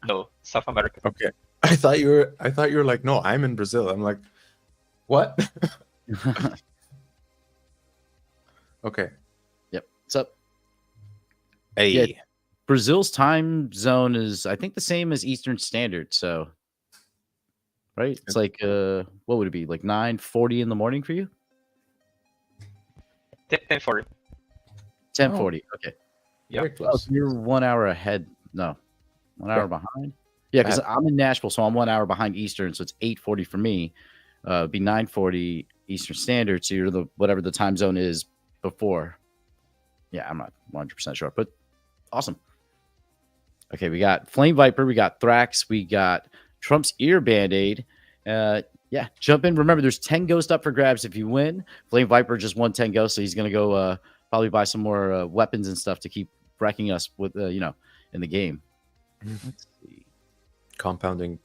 Speaker 4: No, South America.
Speaker 2: Okay. I thought you were like, no, I'm in Brazil. I'm like, what? Okay.
Speaker 3: Yep. What's up?
Speaker 2: Hey.
Speaker 3: Yeah, Brazil's time zone is, I think, the same as Eastern Standard. So, right? It's like, what would it be? Like 9:40 in the morning for you?
Speaker 4: 10:40.
Speaker 3: 10:40. Okay.
Speaker 4: Yeah.
Speaker 2: Very close.
Speaker 3: Oh, you're 1 hour ahead. No, 1 hour behind. Yeah, because I'm in Nashville, so I'm 1 hour behind Eastern, so it's 8:40 for me. It'd be 9:40 Eastern Standard, so you're the whatever the time zone is before. Yeah, I'm not 100% sure, but awesome. Okay, we got Flame Viper, we got Thrax, we got Trump's Ear Band-Aid. Yeah, jump in. Remember, there's 10 ghosts up for grabs if you win. Flame Viper just won 10 ghosts, so he's going to go probably buy some more weapons and stuff to keep wrecking us with, in the game. Let's see.
Speaker 2: Compounding.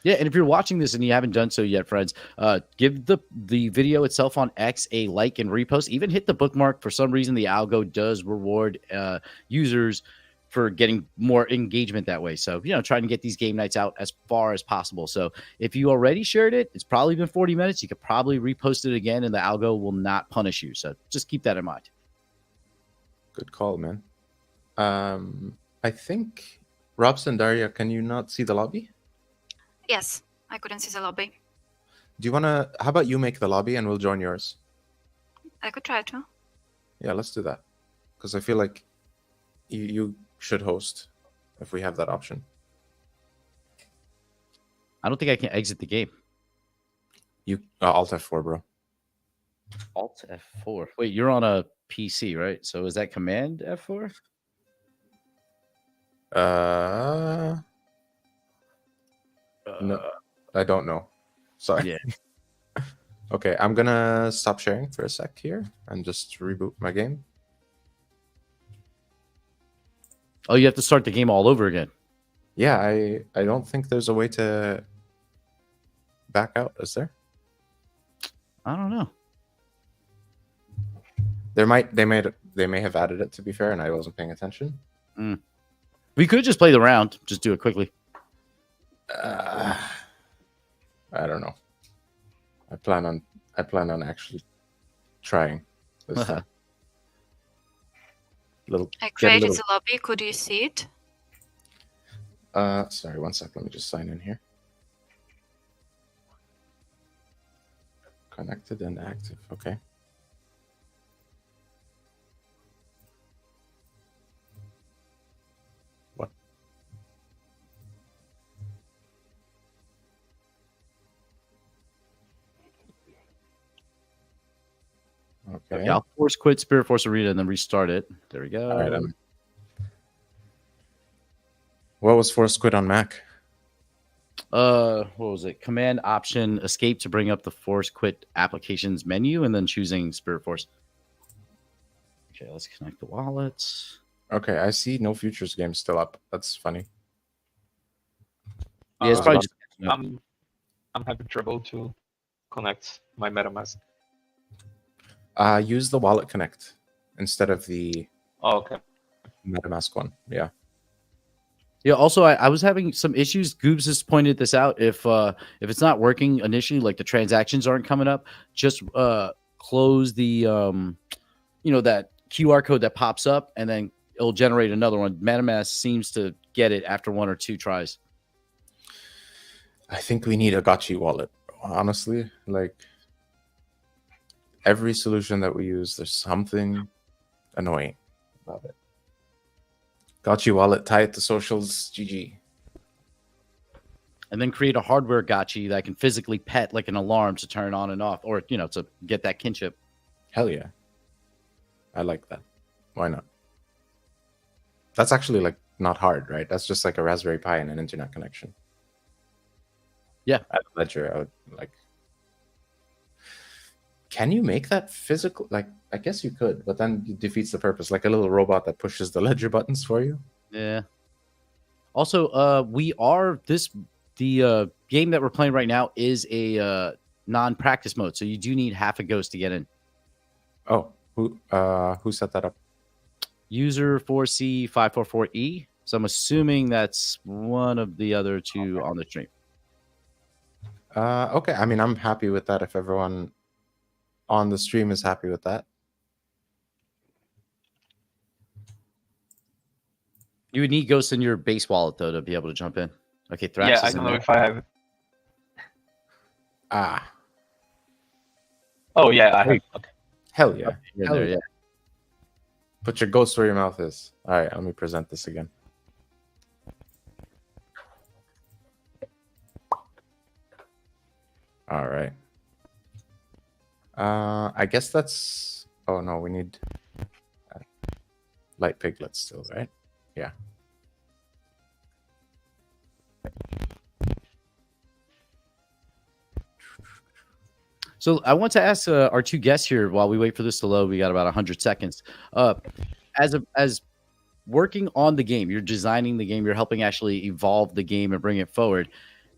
Speaker 3: Yeah, and if you're watching this and you haven't done so yet, friends, give the video itself on X a like and repost. Even hit the bookmark. For some reason, the algo does reward users for getting more engagement that way. So, trying to get these game nights out as far as possible. So if you already shared it, it's probably been 40 minutes. You could probably repost it again and the algo will not punish you. So just keep that in mind.
Speaker 2: Good call, man. I think, Robson, Daria, can you not see the lobby?
Speaker 5: Yes, I couldn't see the lobby.
Speaker 2: Do you want to, how about you make the lobby and we'll join yours?
Speaker 5: I could try to.
Speaker 2: Yeah, let's do that. Because I feel like you should host if we have that option.
Speaker 3: I don't think I can exit the game.
Speaker 2: You Alt F4, bro.
Speaker 3: Alt F4. Wait, you're on a PC, right? So is that Command F4?
Speaker 2: No, I don't know. Sorry.
Speaker 3: Yeah.
Speaker 2: Okay, I'm gonna stop sharing for a sec here and just reboot my game.
Speaker 3: Oh, you have to start the game all over again.
Speaker 2: Yeah, I don't think there's a way to back out, is there?
Speaker 3: I don't know.
Speaker 2: They may have added it, to be fair, and I wasn't paying attention.
Speaker 3: We could just play the round. Just do it quickly.
Speaker 2: I don't know. I plan on actually trying this time.
Speaker 5: I created the lobby. Could you see it?
Speaker 2: Sorry, one sec. Let me just sign in here. Connected and active. Okay. What? Okay.
Speaker 3: I'll force quit Spirit Force Arena and then restart it. There we go.
Speaker 2: All right. What was force quit on Mac?
Speaker 3: What was it? Command Option Escape to bring up the Force Quit Applications menu and then choosing Spirit Force. Okay, let's connect the wallets.
Speaker 2: Okay, I see No Futures game still up. That's funny.
Speaker 3: Yeah, it's probably just.
Speaker 4: I'm having trouble to connect my MetaMask.
Speaker 2: Use the Wallet Connect instead of the
Speaker 4: okay.
Speaker 2: MetaMask one. Yeah.
Speaker 3: Yeah. Also, I was having some issues. Goobs has pointed this out. If it's not working initially, like the transactions aren't coming up, just close the that QR code that pops up, and then it'll generate another one. MetaMask seems to get it after 1 or 2 tries.
Speaker 2: I think we need a Gotchi wallet. Honestly, like every solution that we use, there's something annoying about it. Gotchi wallet, tie it to socials, GG.
Speaker 3: And then create a hardware Gotchi that can physically pet like an alarm to turn on and off, or to get that kinship.
Speaker 2: Hell yeah. I like that. Why not? That's actually like not hard, right? That's just like a Raspberry Pi and an internet connection.
Speaker 3: Yeah.
Speaker 2: At Ledger, I would like. Can you make that physical? Like, I guess you could, but then it defeats the purpose. Like a little robot that pushes the Ledger buttons for you.
Speaker 3: Yeah. Also, the game that we're playing right now is a non-practice mode, so you do need half a ghost to get in.
Speaker 2: Oh, who set that up?
Speaker 3: User 4C544E. So I'm assuming that's one of the other two on the stream.
Speaker 2: Okay. I mean, I'm happy with that if everyone on the stream is happy with that.
Speaker 3: You would need ghosts in your base wallet, though, to be able to jump in. Okay, Thrax
Speaker 4: Yeah, I don't know if I have it. Oh, yeah, I have. Okay.
Speaker 2: Hell yeah.
Speaker 3: Yeah.
Speaker 2: Put your ghost where your mouth is. All right, let me present this again. All right. I guess that's... Oh, no, we need light piglets still, right? Yeah.
Speaker 3: So I want to ask our two guests here while we wait for this to load. We got about 100 seconds. As working on the game, you're designing the game, you're helping actually evolve the game and bring it forward.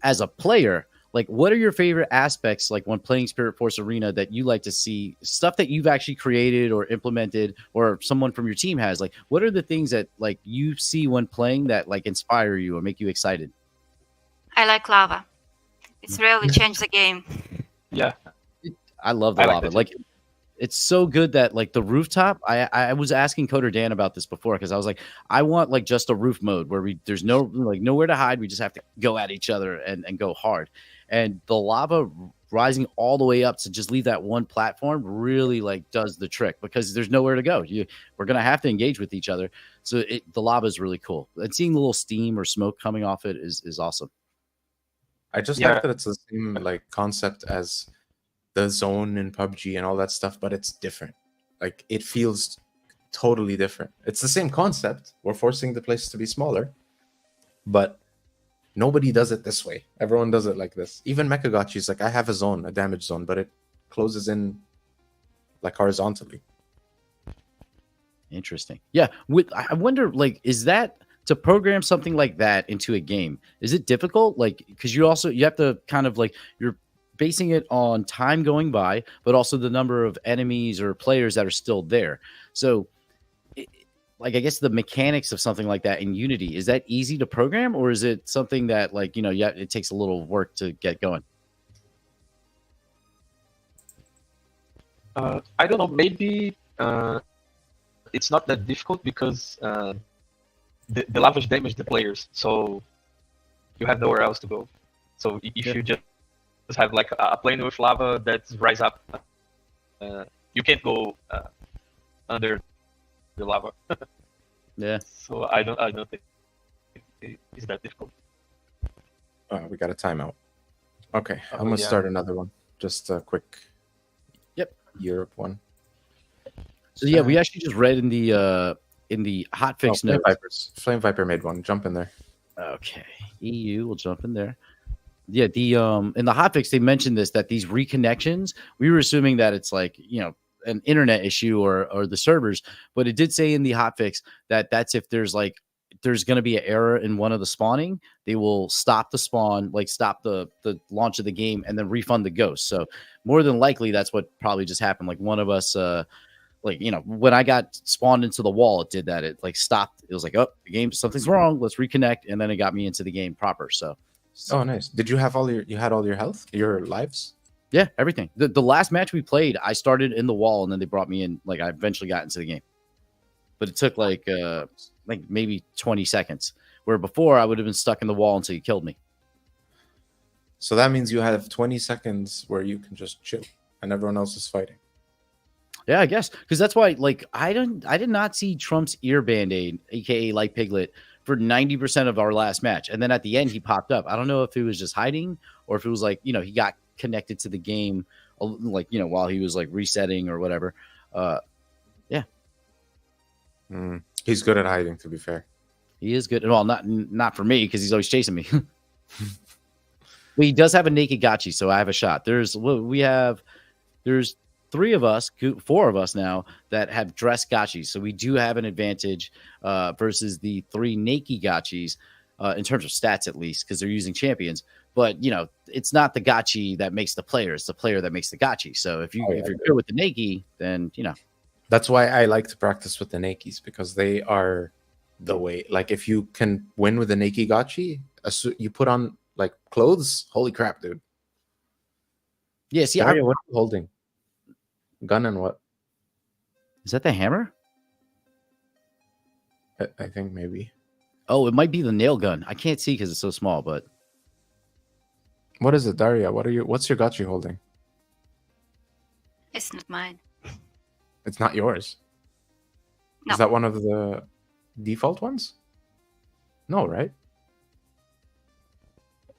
Speaker 3: As a player, like, what are your favorite aspects, like when playing Spirit Force Arena, that you like to see, stuff that you've actually created or implemented, or someone from your team has? Like, what are the things that like you see when playing that like inspire you or make you excited?
Speaker 5: I like lava. It's really changed the game.
Speaker 4: Yeah.
Speaker 3: I love the lava. Like it's so good that like the rooftop. I was asking Coder Dan about this before because I was like, I want like just a roof mode where there's no like nowhere to hide. We just have to go at each other and go hard. And the lava rising all the way up to just leave that one platform really like does the trick because there's nowhere to go. We're gonna have to engage with each other. So the lava is really cool. And seeing the little steam or smoke coming off it is awesome.
Speaker 2: I just like that it's the same like concept as the zone in PUBG and all that stuff, but it's different. Like it feels totally different. It's the same concept. We're forcing the place to be smaller, but nobody does it this way. Everyone does it like this. Even Aavegotchi is like, I have a zone, a damage zone, but it closes in like horizontally.
Speaker 3: Interesting. Yeah. I wonder, like, is that to program something like that into a game? Is it difficult? Like, because you have to kind of like you're basing it on time going by, but also the number of enemies or players that are still there. So, like, I guess the mechanics of something like that in Unity, is that easy to program, or is it something that, like, it takes a little work to get going?
Speaker 4: I don't know. Maybe it's not that difficult because the lava damage the players, so you have nowhere else to go. So if you just have like a plane with lava that rise up, you can't go under the lava.
Speaker 3: Yeah.
Speaker 4: So I don't think it's that difficult.
Speaker 2: We got a timeout. Okay, I'm gonna start another one. Just a quick.
Speaker 3: Yep.
Speaker 2: Europe one.
Speaker 3: So yeah, we actually just read in the hotfix notes.
Speaker 2: Flame Viper made one. Jump in there.
Speaker 3: Okay, EU will jump in there. Yeah, in the hotfix they mentioned this, that these reconnections, we were assuming that it's like an internet issue or the servers, but it did say in the hotfix that that's if there's going to be an error in one of the spawning, they will stop the spawn, like stop the launch of the game, and then refund the ghost. So more than likely, that's what probably just happened. Like one of us, when I got spawned into the wall, it did that. It like stopped. It was like, oh, the game, something's wrong. Let's reconnect, and then it got me into the game proper. So
Speaker 2: oh, nice. Did you have all your health, your lives?
Speaker 3: Yeah, everything. The last match we played, I started in the wall, and then they brought me in. Like I eventually got into the game, but it took like maybe 20 seconds. Where before I would have been stuck in the wall until you killed me.
Speaker 2: So that means you have 20 seconds where you can just chill, and everyone else is fighting.
Speaker 3: Yeah, I guess because that's why. Like I did not see Trump's ear band-aid, aka Light Piglet, for 90% of our last match, and then at the end he popped up. I don't know if he was just hiding or if it was like he got connected to the game, like while he was like resetting or whatever. Yeah.
Speaker 2: He's good at hiding, to be fair.
Speaker 3: He is good. Well, not for me because he's always chasing me. But he does have a naked Gotchi, so I have a shot. There's 4 of us now that have dressed Gotchis, so we do have an advantage versus the 3 naked Gotchis in terms of stats, at least, because they're using champions. But it's not the Gotchi that makes the player; it's the player that makes the Gotchi. So if you're good with the naked, then
Speaker 2: That's why I like to practice with the Nakis, because they are the way. Like if you can win with the naked Gotchi, you put on like clothes. Holy crap, dude!
Speaker 3: Yeah. See,
Speaker 2: Daria, what are you holding? Gun and what?
Speaker 3: Is that the hammer?
Speaker 2: I think maybe.
Speaker 3: Oh, it might be the nail gun. I can't see because it's so small. But
Speaker 2: what is it, Daria? What's your Gotchi holding?
Speaker 5: It's not mine.
Speaker 2: It's not yours.
Speaker 5: No.
Speaker 2: Is that one of the default ones? No, right?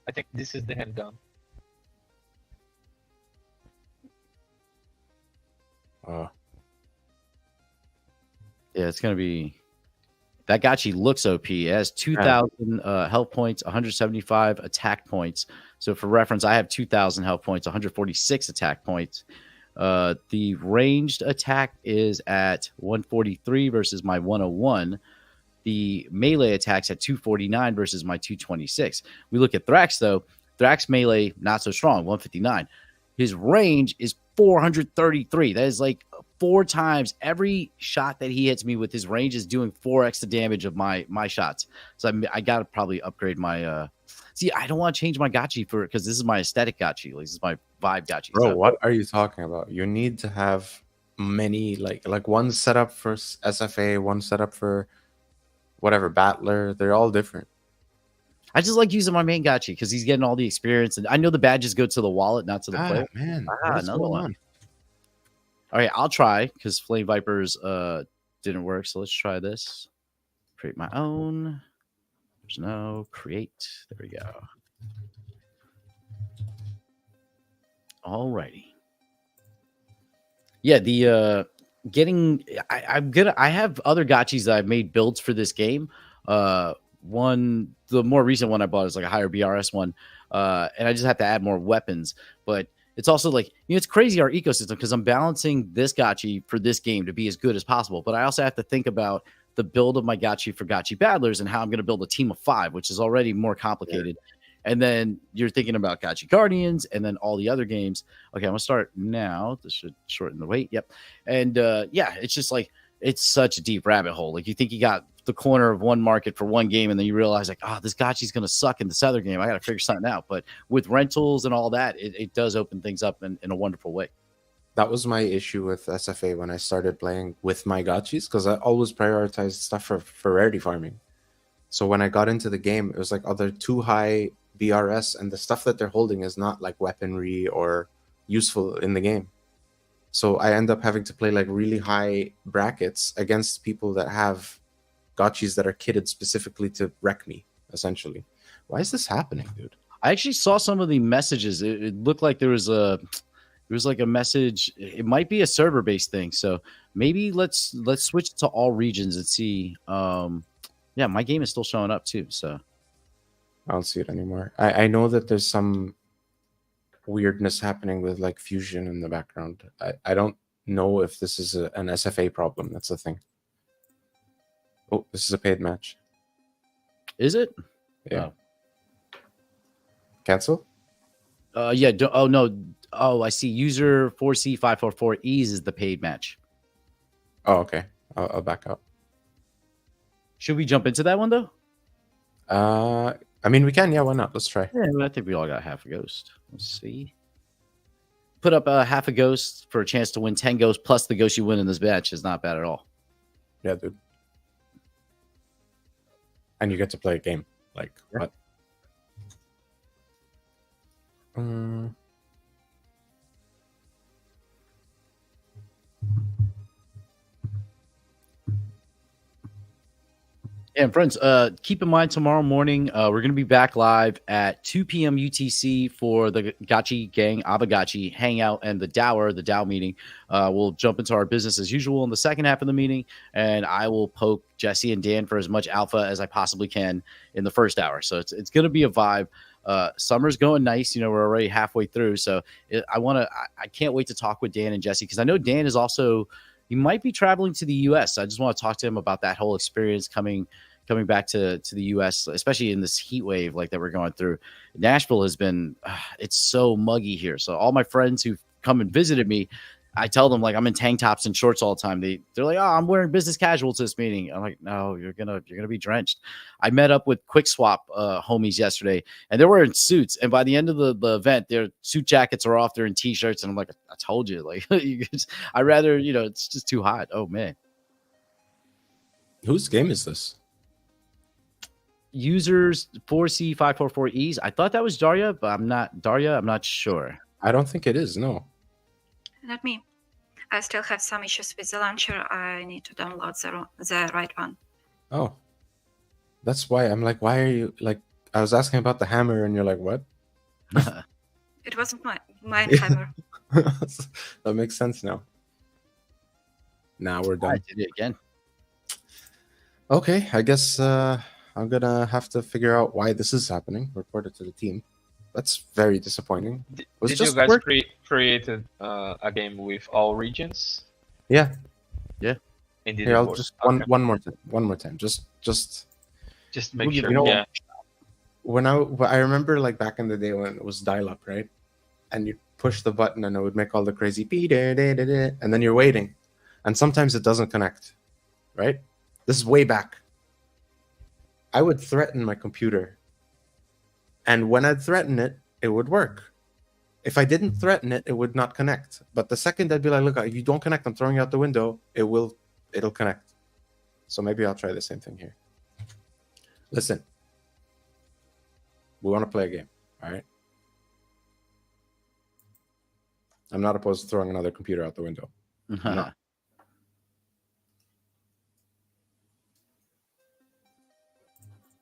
Speaker 4: I think this is the handgun.
Speaker 3: Yeah, it's gonna be. That Gotchi looks OP. It has 2,000 health points, 175 attack points. So for reference, I have 2,000 health points, 146 attack points. The ranged attack is at 143 versus my 101. The melee attack's at 249 versus my 226. We look at Thrax, though. Thrax melee, not so strong, 159. His range is 433. That is like 4 times every shot that he hits me with. His range is doing 4x the damage of my shots. So I got to probably upgrade my see, I don't want to change my Gotchi because this is my aesthetic Gotchi. Like, this is my vibe Gotchi.
Speaker 2: Bro, what are you talking about? You need to have many like one set up for SFA, one set up for whatever battler. They're all different.
Speaker 3: I just like using my main Gotchi because he's getting all the experience, and I know the badges go to the wallet, not to the player.
Speaker 2: Man, what is
Speaker 3: another
Speaker 2: going
Speaker 3: one.
Speaker 2: on?
Speaker 3: All right, I'll try because Flame Vipers didn't work. So let's try this. Create my own. There's no create. There we go. All righty. Yeah, the getting I have other gotchis that I've made builds for this game. One, the more recent one I bought is like a higher BRS one, and I just have to add more weapons. But it's also like, it's crazy our ecosystem because I'm balancing this gotchi for this game to be as good as possible. But I also have to think about the build of my gotchi for gotchi battlers and how I'm going to build a team of 5, which is already more complicated. Yeah. And then you're thinking about Gotchi Guardians and then all the other games. Okay, I'm going to start now. This should shorten the wait. Yep. And yeah, it's just like, it's such a deep rabbit hole. Like you think you got the corner of one market for one game, and then you realize like, this Gotchi's going to suck in this other game. I got to figure something out. But with rentals and all that, it does open things up in a wonderful way.
Speaker 2: That was my issue with SFA when I started playing with my Gotchis, because I always prioritized stuff for rarity farming. So when I got into the game, it was like, they're too high BRS, and the stuff that they're holding is not like weaponry or useful in the game. So I end up having to play like really high brackets against people that have gotchis that are kitted specifically to wreck me, essentially. Why is this happening, dude?
Speaker 3: I actually saw some of the messages. It looked like there was like a message. It might be a server-based thing. So maybe let's switch to all regions and see. Yeah, my game is still showing up too. So
Speaker 2: I don't see it anymore. I know that there's some weirdness happening with like fusion in the background. I don't know if this is an SFA problem. That's the thing. Oh, this is a paid match.
Speaker 3: Is it?
Speaker 2: Yeah. Cancel?
Speaker 3: Yeah. Oh no. Oh, I see. User 4C544 is the paid match.
Speaker 2: Oh, okay. I'll back out.
Speaker 3: Should we jump into that one though?
Speaker 2: I mean, we can. Yeah, why not? Let's try.
Speaker 3: Yeah, I think we all got half a ghost. Let's see. Put up a half a ghost for a chance to win 10 ghosts plus the ghost you win in this match is not bad at all.
Speaker 2: Yeah, dude. And you get to play a game. Like, what?
Speaker 3: And friends, keep in mind tomorrow morning, we're going to be back live at 2 p.m. UTC for the Gotchi Gang, Aavegotchi hangout and the DAO meeting. We'll jump into our business as usual in the second half of the meeting, and I will poke Jesse and Dan for as much alpha as I possibly can in the first hour. So it's going to be a vibe. Summer's going nice. We're already halfway through. So I can't wait to talk with Dan and Jesse, because I know Dan is also, he might be traveling to the U.S. I just want to talk to him about that whole experience coming back to the U.S., especially in this heat wave like that we're going through. Nashville has been, it's so muggy here. So all my friends who've come and visited me, I tell them like I'm in tank tops and shorts all the time. They're like, I'm wearing business casual to this meeting. I'm like, no, you're gonna be drenched. I met up with Quick Swap homies yesterday, and they're wearing suits. And by the end of the event, their suit jackets are off. They're in t-shirts, and I'm like, I told you, like, I rather, it's just too hot. Oh man,
Speaker 2: whose game is this?
Speaker 3: Users 4C544Es. I thought that was Daria, but I'm not sure.
Speaker 2: I don't think it is. No.
Speaker 5: Not me. I still have some issues with the launcher. I need to download the right one.
Speaker 2: Oh, that's why I'm like, why are you like? I was asking about the hammer, and you're like, what?
Speaker 5: It wasn't my hammer.
Speaker 2: That makes sense now. Now we're done.
Speaker 3: I did it again.
Speaker 2: Okay, I guess I'm gonna have to figure out why this is happening. Report it to the team. That's very disappointing.
Speaker 4: Did you guys created a game with all regions?
Speaker 2: Yeah.
Speaker 4: And
Speaker 2: here, I'll just one more time. Just
Speaker 4: make sure.
Speaker 2: Yeah. When I remember like back in the day when it was dial-up, right? And you push the button and it would make all the crazy and then you're waiting, and sometimes it doesn't connect, right? This is way back. I would threaten my computer. And when I'd threaten it, it would work. if I didn't threaten it, it would not connect. But the second I'd be like, look, if you don't connect, I'm throwing you out the window, it'll connect. So maybe I'll try the same thing here. Listen, we want to play a game, all right? I'm not opposed to throwing another computer out the window. No.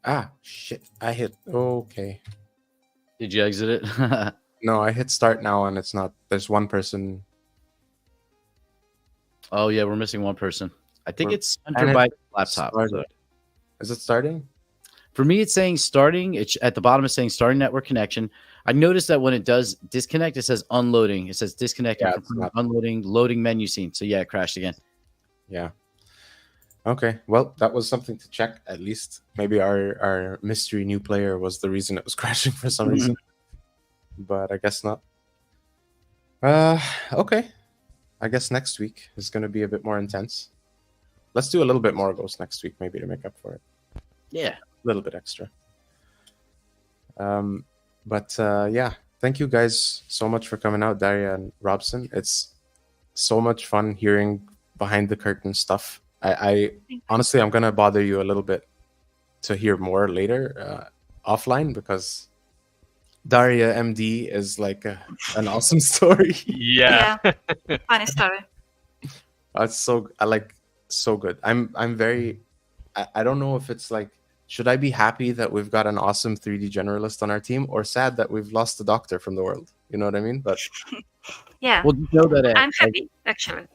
Speaker 2: Ah, shit. I hit. Okay.
Speaker 3: Did you exit it?
Speaker 2: No, I hit start now and it's not. There's one person.
Speaker 3: Oh, yeah, we're missing one person. I think it's
Speaker 2: and
Speaker 3: under by laptop.
Speaker 2: Started. Is it starting?
Speaker 3: For me, it's saying starting. It's at the bottom. It's saying starting network connection. I noticed that when it does disconnect, it says unloading. It says disconnecting from unloading, loading menu scene. So yeah, it crashed again.
Speaker 2: Yeah. Okay. Well, that was something to check at least. Maybe our mystery new player was the reason it was crashing for some reason. But I guess not. Okay. I guess next week is going to be a bit more intense. Let's do a little bit more Ghost next week, maybe to make up for it.
Speaker 3: Yeah.
Speaker 2: A little bit extra. Yeah, thank you guys so much for coming out, Daria and Robson. It's so much fun hearing behind the curtain stuff. I honestly, I'm gonna bother you a little bit to hear more later offline, because Daria MD is like an awesome story.
Speaker 4: Yeah.
Speaker 5: Funny story.
Speaker 2: It's so good. I'm very. I don't know if it's like, should I be happy that we've got an awesome 3D generalist on our team, or sad that we've lost the doctor from the world? You know what I mean? But
Speaker 5: Yeah.
Speaker 3: Well, you know that
Speaker 5: I'm happy, actually.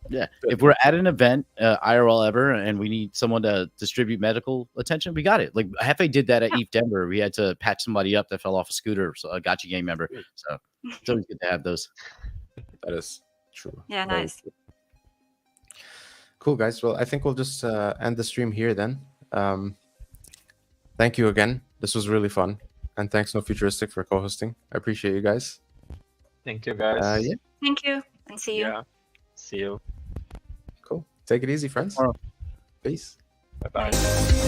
Speaker 3: Yeah. If we're at an event, IRL ever, and we need someone to distribute medical attention, we got it. Like Hefe did that at EVE Denver. We had to patch somebody up that fell off a scooter, so a Gotchi game member. So it's always good to have those.
Speaker 2: that is true.
Speaker 5: Yeah,
Speaker 2: Very
Speaker 5: nice.
Speaker 2: true. Cool, guys. Well, I think we'll just end the stream here then. Thank you again. This was really fun. And thanks, NoFuturistic, for co-hosting. I appreciate you guys.
Speaker 4: Thank you, guys.
Speaker 2: Yeah,
Speaker 5: Thank you, and see you.
Speaker 4: Yeah. See you.
Speaker 2: cool. Take it easy, friends. Peace.
Speaker 4: Bye-bye.
Speaker 5: Bye.